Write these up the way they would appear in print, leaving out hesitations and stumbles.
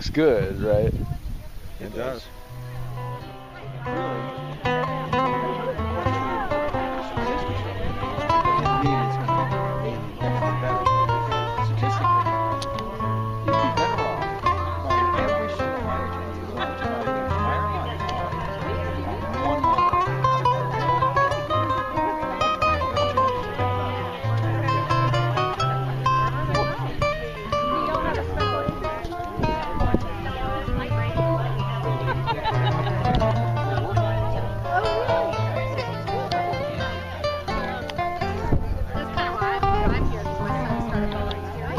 looks good, right? It does.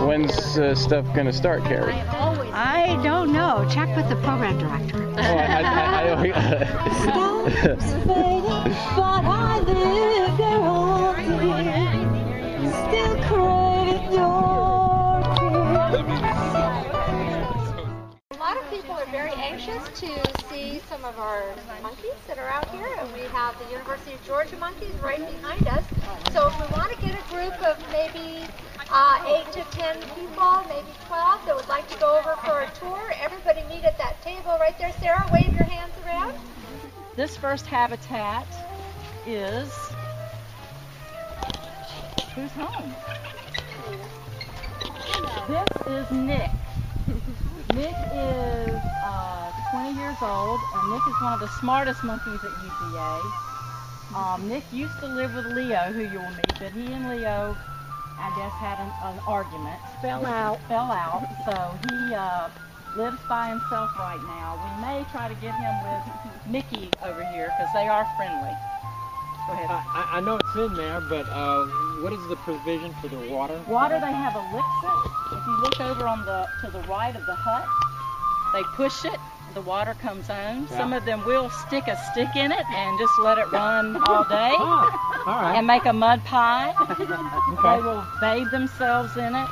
When's stuff gonna start, Carrie? I don't know. Check with the program director. Oh, I Stops fading, but I live there all day, still craving your kiss. A lot of people are very anxious to see some of our monkeys that are out here, and we have the University of Georgia monkeys right behind us. So if we want to get a group of maybe 8 to 10 people, maybe 12 that would like to go over for a tour, everybody meet at that table right there. Sarah, wave your hands around. This first habitat is who's home? This is Nick. Nick is 20 years old, and Nick is one of the smartest monkeys at UGA. Nick used to live with Leo, who you'll meet, but he and Leo, I guess, had an argument. Fell out. So he lives by himself right now. We may try to get him with Mickey over here because they are friendly. Go ahead. I know it's in there, but what is the provision for the water? Water, they have a Lipset. If you look over on to the right of the hut, they push it. The water comes on. Yeah. Some of them will stick a stick in it and just let it run all day. Oh, all right. And make a mud pie. Okay. They will bathe themselves in it.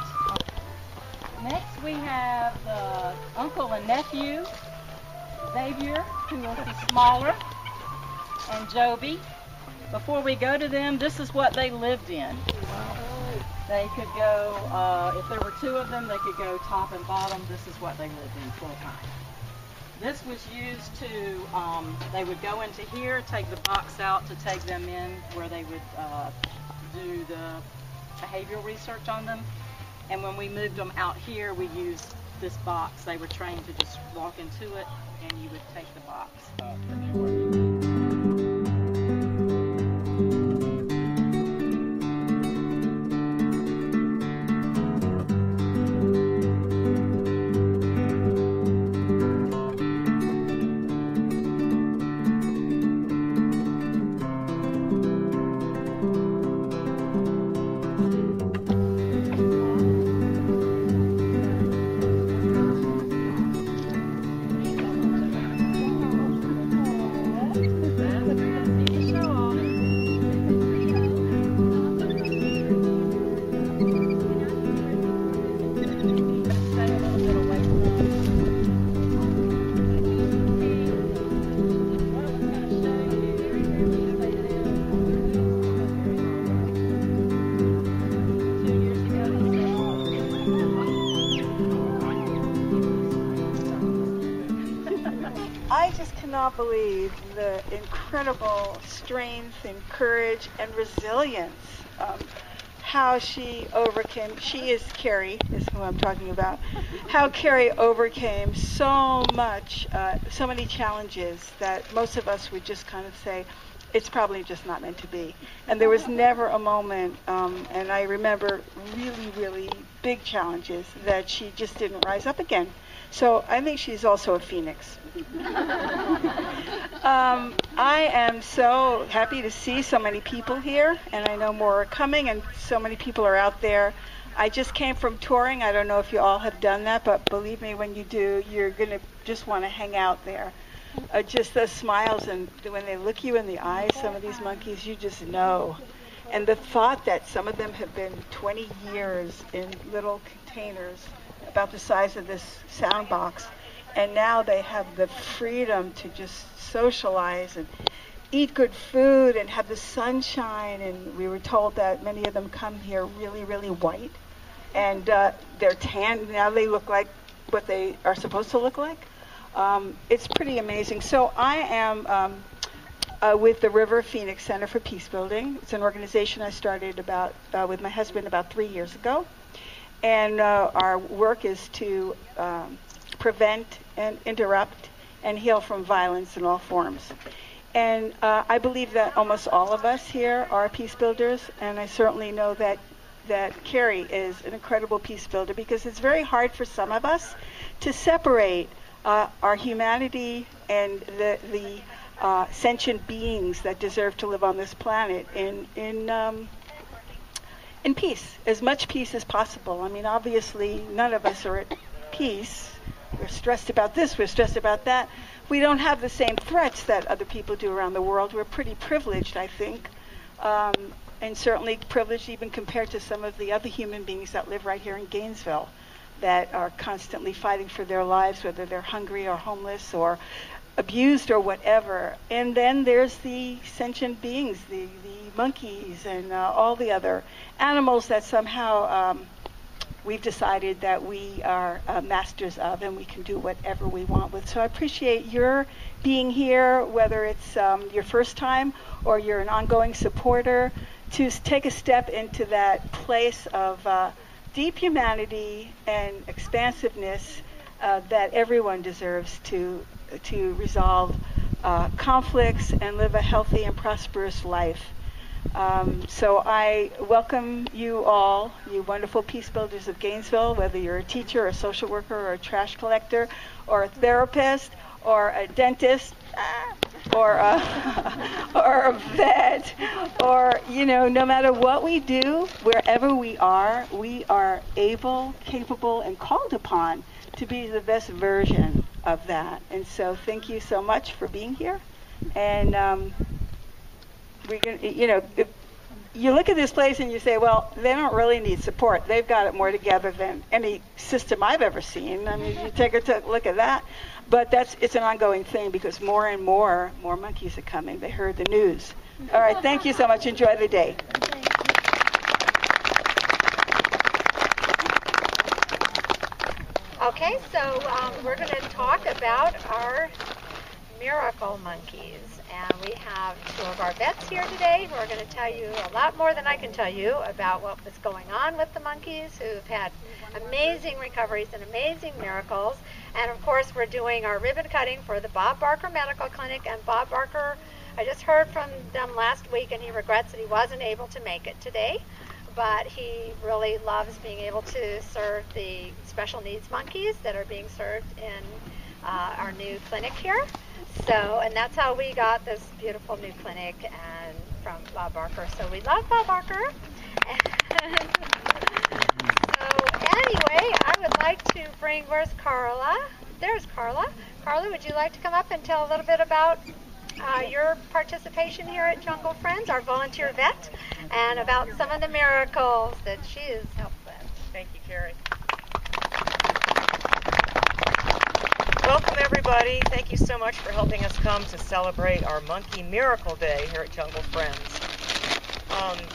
Next we have the uncle and nephew, Xavier, who is the smaller, and Joby. Before we go to them, this is what they lived in. They could go, if there were 2 of them, they could go top and bottom. This is what they lived in full time. This was used to, they would go into here, take the box out to take them in where they would do the behavioral research on them. And when we moved them out here, we used this box. They were trained to just walk into it, and you would take the box. I just cannot believe the incredible strength and courage and resilience. How she overcame, she is Carrie, is who I'm talking about, how Carrie overcame so many challenges that most of us would just kind of say, it's probably just not meant to be. And there was never a moment, and I remember really, really big challenges that she just didn't rise up again. So I think she's also a phoenix. I am so happy to see so many people here, and I know more are coming, and so many people are out there. I just came from touring. I don't know if you all have done that, but believe me, when you do, you're going to just want to hang out there. Just those smiles, and when they look you in the eyes, some of these monkeys, you just know. And the thought that some of them have been 20 years in little containers about the size of this sound box, and now they have the freedom to just socialize and eat good food and have the sunshine. And we were told that many of them come here really, really white, and they're tan. Now they look like what they are supposed to look like. It's pretty amazing. So I am with the River Phoenix Center for Peace Building. It's an organization I started with my husband about 3 years ago. And our work is to prevent and interrupt and heal from violence in all forms. And I believe that almost all of us here are peace builders, and I certainly know that Carrie is an incredible peace builder, because it's very hard for some of us to separate our humanity and the sentient beings that deserve to live on this planet in peace, as much peace as possible. I mean, obviously, none of us are at peace. We're stressed about this, we're stressed about that. We don't have the same threats that other people do around the world. We're pretty privileged, I think, and certainly privileged even compared to some of the other human beings that live right here in Gainesville that are constantly fighting for their lives, whether they're hungry or homeless or abused or whatever. And then there's the sentient beings, the monkeys and all the other animals that somehow we've decided that we are masters of, and we can do whatever we want with. So I appreciate your being here, whether it's your first time or you're an ongoing supporter, to take a step into that place of deep humanity and expansiveness that everyone deserves to resolve conflicts and live a healthy and prosperous life. So I welcome you all, you wonderful peace builders of Gainesville, whether you're a teacher or a social worker or a trash collector or a therapist or a dentist or a vet, or, no matter what we do, wherever we are able, capable, and called upon to be the best version of that. And so thank you so much for being here. And we're going to, if you look at this place and you say, well, they don't really need support. They've got it more together than any system I've ever seen. I mean, you take a look at that. But it's an ongoing thing, because more and more monkeys are coming. They heard the news. All right, thank you so much. Enjoy the day. Okay, so we're going to talk about our miracle monkeys. And we have two of our vets here today who are going to tell you a lot more than I can tell you about what was going on with the monkeys, who've had amazing recoveries and amazing miracles. And of course, we're doing our ribbon cutting for the Bob Barker Medical Clinic. And Bob Barker, I just heard from them last week, and he regrets that he wasn't able to make it today. But he really loves being able to serve the special needs monkeys that are being served in our new clinic here. So, and that's how we got this beautiful new clinic and from Bob Barker. So we love Bob Barker. So anyway, I would like to bring, where's Carla? There's Carla. Carla, would you like to come up and tell a little bit about your participation here at Jungle Friends, our volunteer vet, and about some of the miracles that she has helped with? Thank you, Carrie. Welcome, everybody. Thank you so much for helping us come to celebrate our Monkey Miracle Day here at Jungle Friends.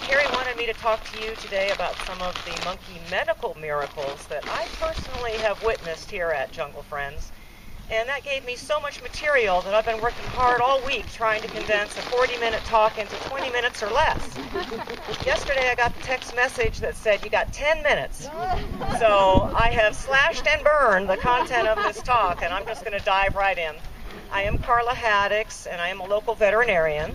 Carrie wanted me to talk to you today about some of the monkey medical miracles that I personally have witnessed here at Jungle Friends. And that gave me so much material that I've been working hard all week trying to condense a 40-minute talk into 20 minutes or less. Yesterday I got the text message that said, you got 10 minutes. So I have slashed and burned the content of this talk, and I'm just going to dive right in. I am Carla Haddix, and I am a local veterinarian.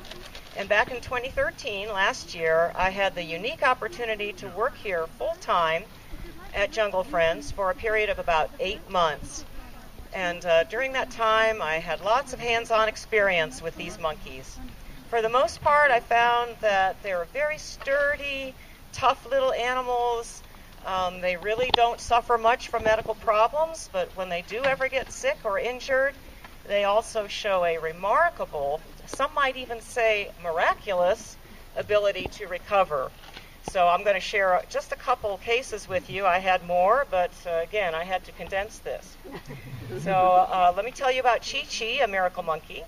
And back in 2013, last year, I had the unique opportunity to work here full-time at Jungle Friends for a period of about 8 months. And during that time, I had lots of hands-on experience with these monkeys. For the most part, I found that they're very sturdy, tough little animals. They really don't suffer much from medical problems, but when they do ever get sick or injured, they also show a remarkable, some might even say miraculous, ability to recover. So I'm going to share just a couple cases with you. I had more, but again, I had to condense this. So let me tell you about Chi-Chi, a miracle monkey.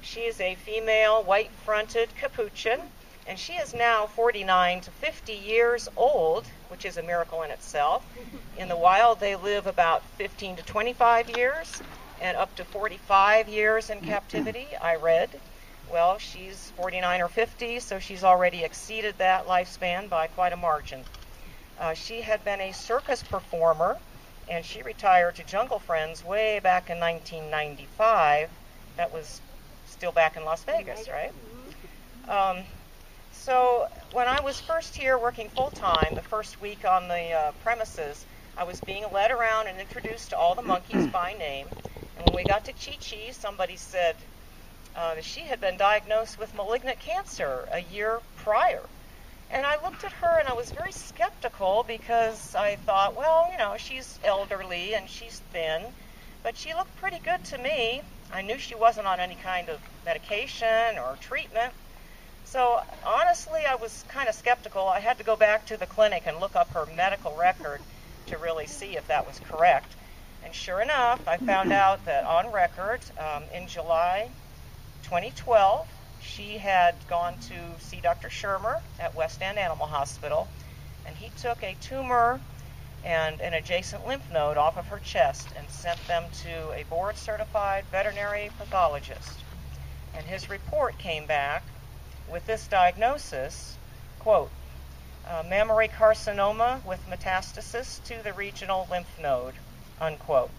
She is a female white-fronted capuchin, And she is now 49 to 50 years old, which is a miracle in itself. In the wild, they live about 15 to 25 years and up to 45 years in captivity, I read. Well, she's 49 or 50, so she's already exceeded that lifespan by quite a margin. She had been a circus performer, and she retired to Jungle Friends way back in 1995. That was still back in Las Vegas, right? So when I was first here working full-time, the first week on the premises, I was being led around and introduced to all the monkeys by name. And when we got to Chi-Chi, somebody said that she had been diagnosed with malignant cancer a year prior. And I looked at her and I was very skeptical because I thought, well, you know, she's elderly and she's thin, but she looked pretty good to me. I knew she wasn't on any kind of medication or treatment. So honestly, I was kind of skeptical. I had to go back to the clinic and look up her medical record to really see if that was correct. And sure enough, I found out that on record, in July 2012, she had gone to see Dr. Shermer at West End Animal Hospital, and he took a tumor and an adjacent lymph node off of her chest and sent them to a board-certified veterinary pathologist. And his report came back with this diagnosis, quote, mammary carcinoma with metastasis to the regional lymph node, unquote.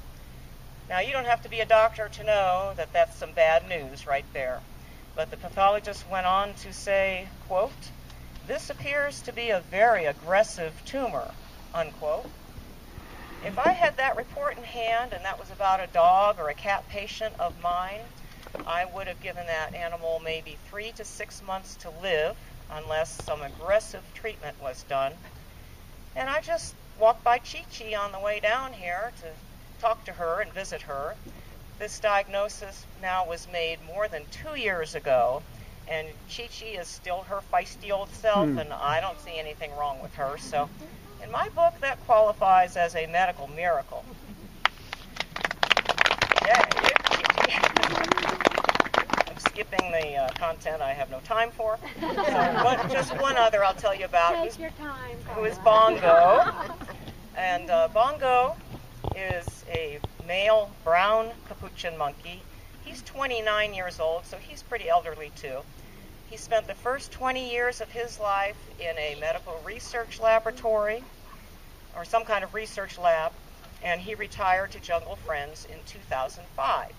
Now, you don't have to be a doctor to know that that's some bad news right there. But the pathologist went on to say, quote, this appears to be a very aggressive tumor, unquote. If I had that report in hand and that was about a dog or a cat patient of mine, I would have given that animal maybe 3 to 6 months to live unless some aggressive treatment was done. And I just walked by Chi-Chi on the way down here to talk to her and visit her. This diagnosis now was made more than 2 years ago, and Chi-Chi is still her feisty old self, and I don't see anything wrong with her. So in my book, that qualifies as a medical miracle. Yeah, I'm skipping the content I have no time for. So just one other I'll tell you about. Take your time. Who is Bongo. And Bongo is a male brown capuchin monkey. He's 29 years old, so he's pretty elderly too. He spent the first 20 years of his life in a medical research laboratory or some kind of research lab, and he retired to Jungle Friends in 2005.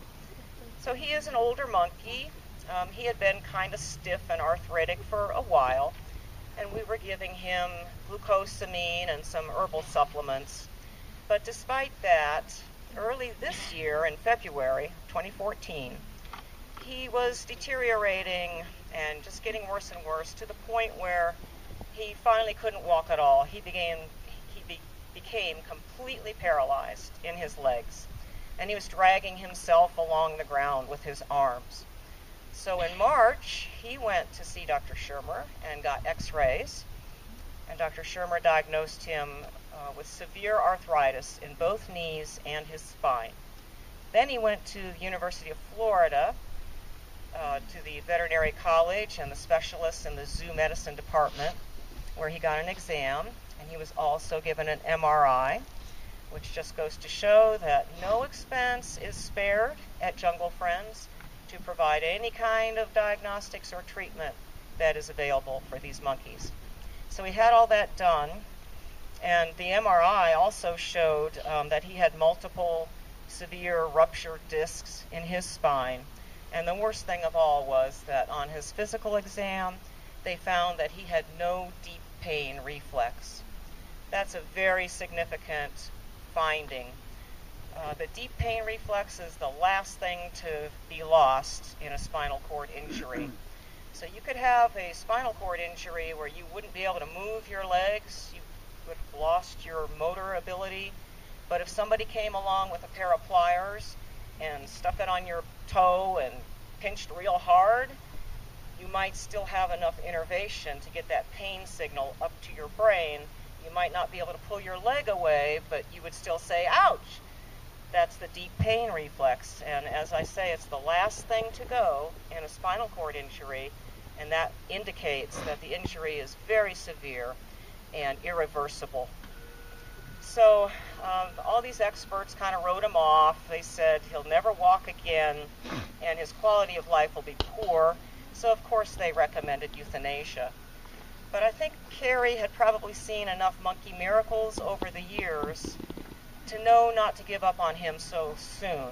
So he is an older monkey. He had been kind of stiff and arthritic for a while, and we were giving him glucosamine and some herbal supplements. But despite that, early this year, in February 2014, he was deteriorating and just getting worse and worse to the point where he finally couldn't walk at all. He became completely paralyzed in his legs, and he was dragging himself along the ground with his arms. So in March, he went to see Dr. Shermer and got x-rays, and Dr. Shermer diagnosed him with severe arthritis in both knees and his spine. Then he went to the University of Florida, to the Veterinary College and the specialists in the zoo medicine department, where he got an exam, and he was also given an MRI, which just goes to show that no expense is spared at Jungle Friends to provide any kind of diagnostics or treatment that is available for these monkeys. So he had all that done, and the MRI also showed that he had multiple severe ruptured discs in his spine. And the worst thing of all was that on his physical exam, they found that he had no deep pain reflex. That's a very significant finding. The deep pain reflex is the last thing to be lost in a spinal cord injury. So you could have a spinal cord injury where you wouldn't be able to move your legs, you would have lost your motor ability, but if somebody came along with a pair of pliers and stuck it on your toe and pinched real hard, you might still have enough innervation to get that pain signal up to your brain. You might not be able to pull your leg away, but you would still say, ouch! That's the deep pain reflex. And as I say, it's the last thing to go in a spinal cord injury, and that indicates that the injury is very severe and irreversible. So all these experts kind of wrote him off. They said he'll never walk again and his quality of life will be poor. So of course they recommended euthanasia. But I think Carrie had probably seen enough monkey miracles over the years to know not to give up on him so soon.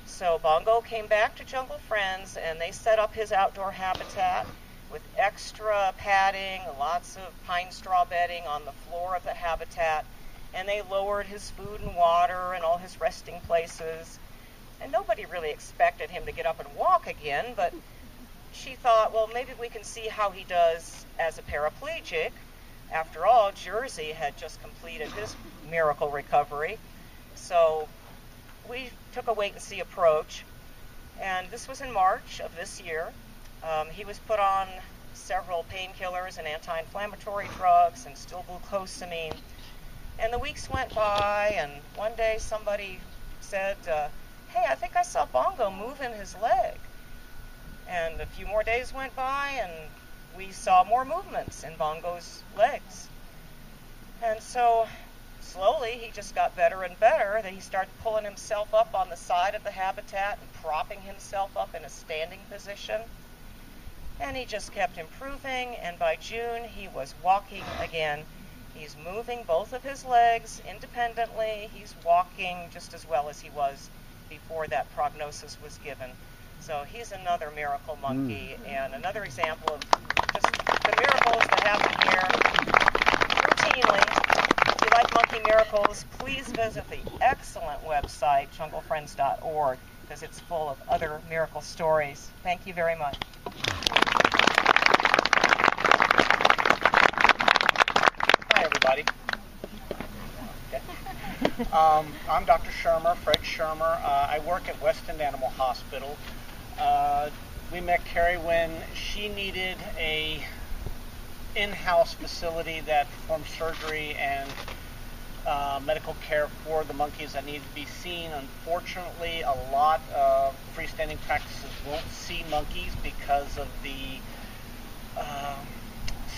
So Bongo came back to Jungle Friends and they set up his outdoor habitat with extra padding, lots of pine straw bedding on the floor of the habitat, and they lowered his food and water and all his resting places. And nobody really expected him to get up and walk again, but she thought, well, maybe we can see how he does as a paraplegic. After all, Jersey had just completed his miracle recovery. So we took a wait-and-see approach, and this was in March of this year. He was put on several painkillers and anti-inflammatory drugs and still glucosamine. And the weeks went by, and one day somebody said, hey, I think I saw Bongo moving his leg. And a few more days went by, and we saw more movements in Bongo's legs. And so slowly he just got better and better. Then he started pulling himself up on the side of the habitat and propping himself up in a standing position. And he just kept improving, and by June he was walking again. He's moving both of his legs independently. He's walking just as well as he was before that prognosis was given. So he's another miracle monkey and another example of just the miracles that happen here routinely. If you like monkey miracles, please visit the excellent website, junglefriends.org, because it's full of other miracle stories. Thank you very much. Hi, everybody. Okay. I'm Dr. Shermer, Fred Shermer. I work at West End Animal Hospital. We met Carrie when she needed a in-house facility that performed surgery and medical care for the monkeys that needed to be seen. Unfortunately, a lot of freestanding practices won't see monkeys because of the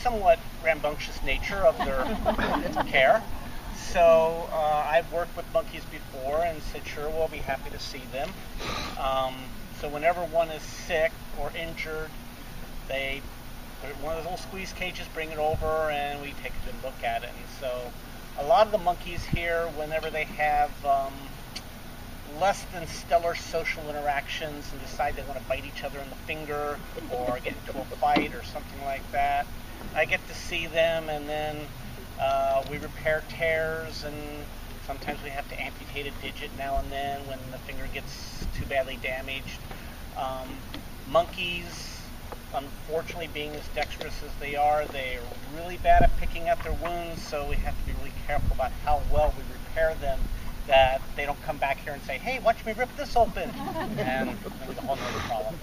somewhat rambunctious nature of their care. So I've worked with monkeys before and said, sure, we'll be happy to see them. So whenever one is sick or injured, they put it in one of those little squeeze cages, bring it over, and we take a good look at it. And so a lot of the monkeys here, whenever they have less than stellar social interactions and decide they want to bite each other in the finger or get into a fight or something like that, I get to see them, and then we repair tears, and sometimes we have to amputate a digit now and then when the finger gets too badly damaged. Monkeys, unfortunately, being as dexterous as they are, they're really bad at picking at their wounds, so we have to be really careful about how well we repair them, that they don't come back here and say, hey, watch me rip this open, and there's a whole other problem.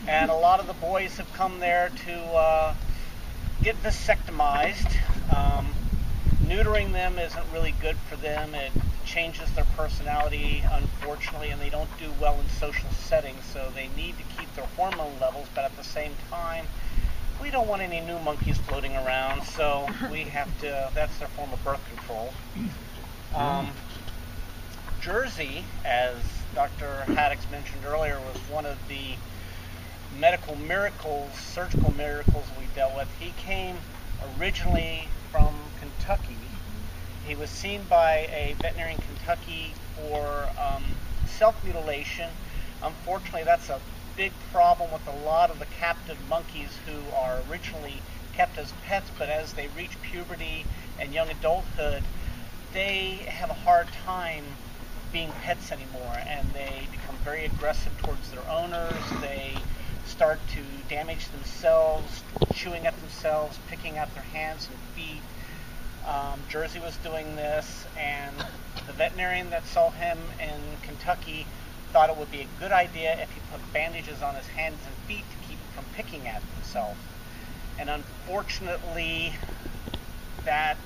And a lot of the boys have come there to get vasectomized. Neutering them isn't really good for them. It changes their personality, unfortunately, and they don't do well in social settings, so they need to keep their hormone levels, but at the same time, we don't want any new monkeys floating around, so we have to, that's their form of birth control. Jersey, as Dr. Haddix mentioned earlier, was one of the medical miracles, surgical miracles we dealt with. He came originally from Kentucky. He was seen by a veterinarian in Kentucky for self-mutilation. Unfortunately, that's a big problem with a lot of the captive monkeys who are originally kept as pets, but as they reach puberty and young adulthood, they have a hard time being pets anymore, and they become very aggressive towards their owners. They start to damage themselves, chewing at themselves, picking at their hands and feet. Jersey was doing this, and the veterinarian that saw him in Kentucky thought it would be a good idea if he put bandages on his hands and feet to keep him from picking at himself. And unfortunately, that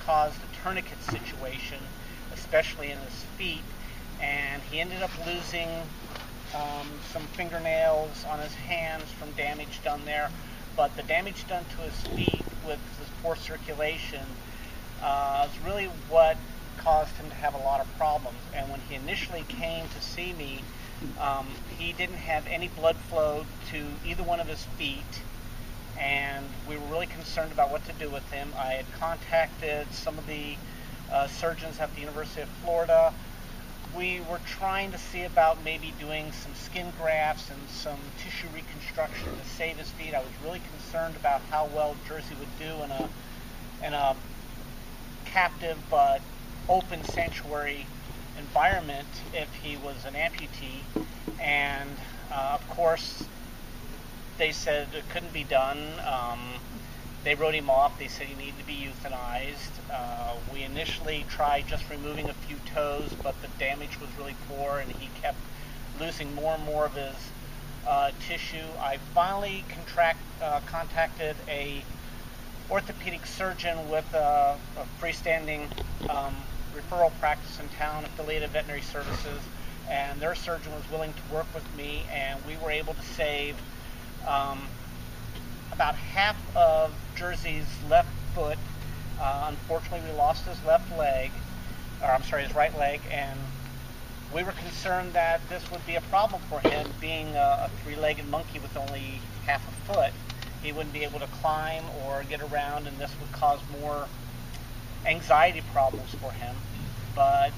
caused a tourniquet situation, especially in his feet, and he ended up losing some fingernails on his hands from damage done there. but the damage done to his feet with his poor circulation is really what caused him to have a lot of problems. And when he initially came to see me, he didn't have any blood flow to either one of his feet, and we were really concerned about what to do with him. I had contacted some of the surgeons at the University of Florida. We were trying to see about maybe doing some skin grafts and some tissue reconstruction to save his feet. I was really concerned about how well Jersey would do in a captive but open sanctuary environment if he was an amputee. And of course they said it couldn't be done. They wrote him off. They said he needed to be euthanized. We initially tried just removing a few toes, but the damage was really poor and he kept losing more and more of his tissue. I finally contacted a orthopedic surgeon with a freestanding referral practice in town, affiliated veterinary services, and their surgeon was willing to work with me, and we were able to save about half of Jersey's left foot. Unfortunately, we lost his his right leg, and we were concerned that this would be a problem for him, being a three-legged monkey with only half a foot. He wouldn't be able to climb or get around, and this would cause more anxiety problems for him. But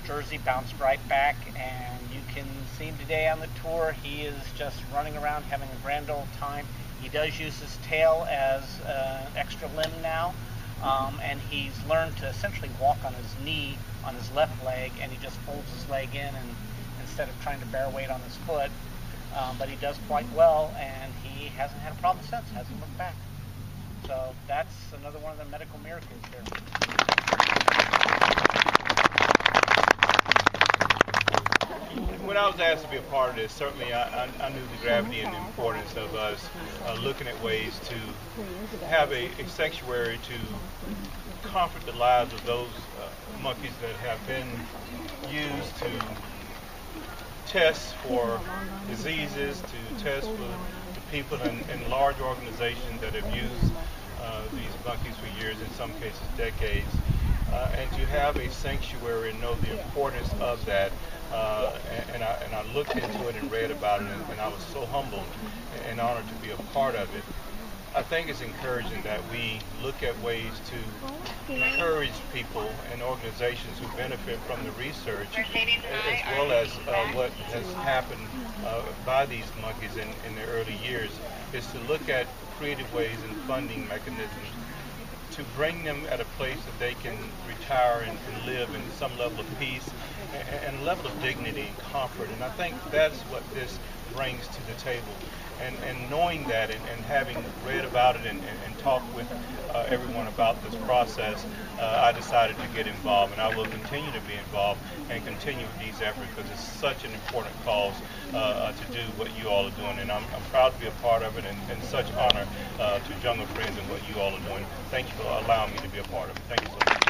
Jersey bounced right back, and you can see him today on the tour. He is just running around having a grand old time. He does use his tail as an extra limb now, and he's learned to essentially walk on his knee on his left leg, and he just folds his leg in and instead of trying to bear weight on his foot. But he does quite well, and he hasn't had a problem since, hasn't looked back. So that's another one of the medical miracles here. When I was asked to be a part of this, certainly I knew the gravity and the importance of us looking at ways to have a sanctuary to comfort the lives of those monkeys that have been used to test for diseases, to test for the people in large organizations that have used these monkeys for years, in some cases decades, and to have a sanctuary and know the importance of that. And I looked into it and read about it, and I was so humbled and honored to be a part of it. I think it's encouraging that we look at ways to encourage people and organizations who benefit from the research, as well as what has happened by these monkeys in their early years, is to look at creative ways and funding mechanisms to bring them at a place that they can retire and live in some level of peace and a level of dignity and comfort. And I think that's what this brings to the table. And knowing that and having read about it and talked with everyone about this process, I decided to get involved, and I will continue to be involved and continue with these efforts because it's such an important cause to do what you all are doing. And I'm proud to be a part of it, and such honor to Jungle Friends and what you all are doing. Thank you for allowing me to be a part of it. Thank you so much.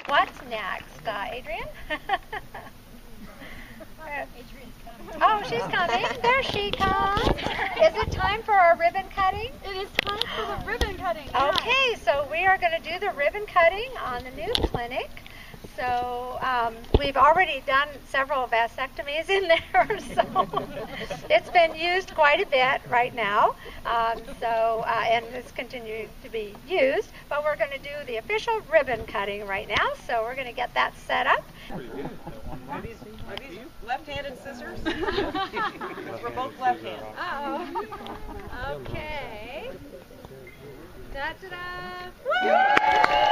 What's next, Adrian? Oh, she's coming. There she comes. Is it time for our ribbon cutting? It is time for the ribbon cutting. Okay, so we are going to do the ribbon cutting on the new clinic. So we've already done several vasectomies in there, so it's been used quite a bit right now. And it's continuing to be used, but we're going to do the official ribbon cutting right now. So we're going to get that set up. Are these left-handed scissors? We're both left-handed. Uh-oh. Okay. Da-da-da. Woo!